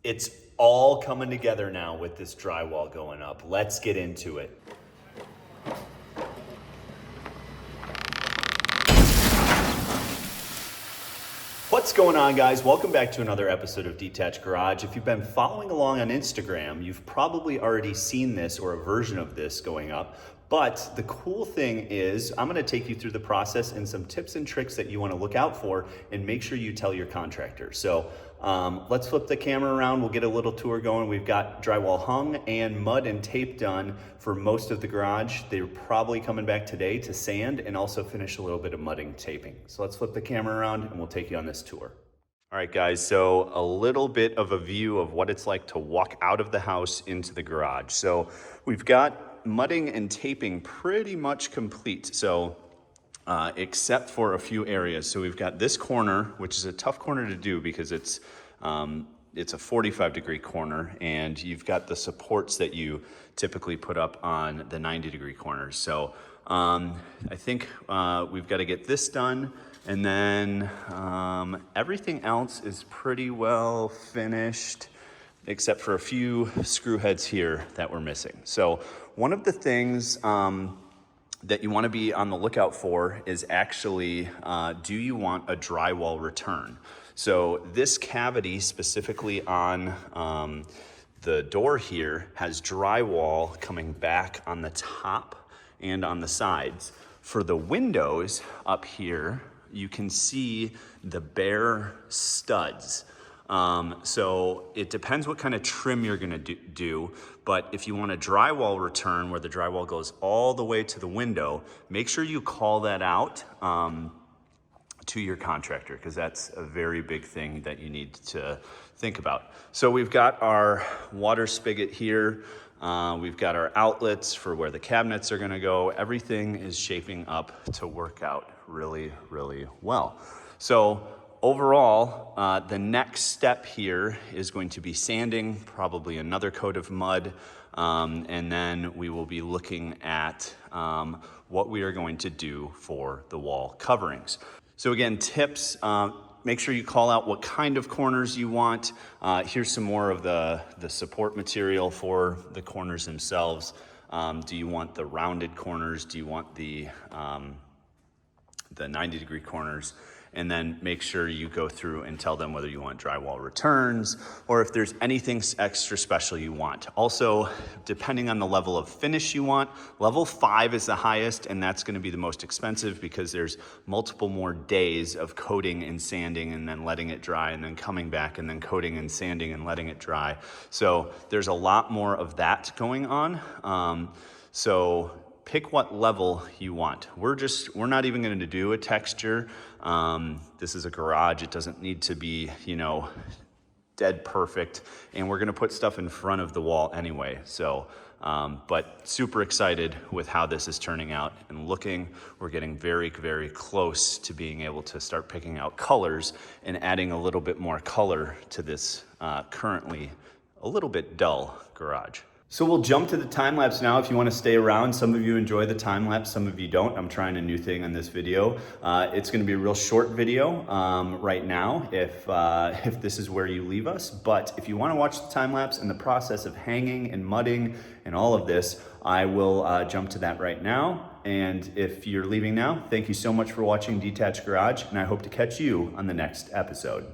It's all coming together now with this drywall going up. Let's get into it. What's going on, guys? Welcome back to another episode of Detached Garage. If you've been following along on Instagram, you've probably already seen this or a version of this going up. But the cool thing is I'm gonna take you through the process and some tips and tricks that you wanna look out for and make sure you tell your contractor. So let's flip the camera around. We'll get a little tour going. We've got drywall hung and mud and tape done for most of the garage. They're probably coming back today to sand and also finish a little bit of mudding taping. So let's flip the camera around and we'll take you on this tour. All right, guys, so a little bit of a view of what it's like to walk out of the house into the garage. So we've got mudding and taping pretty much complete. So except for a few areas. So we've got this corner, which is a tough corner to do because it's a 45-degree corner, and you've got the supports that you typically put up on the 90-degree corners. So I think we've got to get this done, and then everything else is pretty well finished, except for a few screw heads here that we're missing. So one of the things that you want to be on the lookout for is actually, do you want a drywall return? So this cavity specifically on the door here has drywall coming back on the top and on the sides. For the windows up here, you can see the bare studs. So it depends what kind of trim you're gonna do, but if you want a drywall return where the drywall goes all the way to the window, make sure you call that out to your contractor, because that's a very big thing that you need to think about. So we've got our water spigot here. We've got our outlets for where the cabinets are gonna go. Everything is shaping up to work out really, really well. So overall, the next step here is going to be sanding, probably another coat of mud, and then we will be looking at what we are going to do for the wall coverings. So again, tips, make sure you call out what kind of corners you want. Here's some more of the support material for the corners themselves. Do you want the rounded corners? Do you want the 90-degree corners? And then make sure you go through and tell them whether you want drywall returns or if there's anything extra special you want. Also, depending on the level of finish you want, level 5 is the highest, and that's gonna be the most expensive because there's multiple more days of coating and sanding and then letting it dry and then coming back and then coating and sanding and letting it dry. So there's a lot more of that going on. So pick what level you want. We're not even going to do a texture. This is a garage. It doesn't need to be, dead perfect. And we're going to put stuff in front of the wall anyway. So, but super excited with how this is turning out and looking. We're getting very, very close to being able to start picking out colors and adding a little bit more color to this currently a little bit dull garage. So we'll jump to the time lapse now if you want to stay around. Some of you enjoy the time lapse, some of you don't. I'm trying a new thing on this video. It's going to be a real short video right now if this is where you leave us. But if you want to watch the time lapse and the process of hanging and mudding and all of this, I will jump to that right now. And if you're leaving now, thank you so much for watching Detached Garage, and I hope to catch you on the next episode.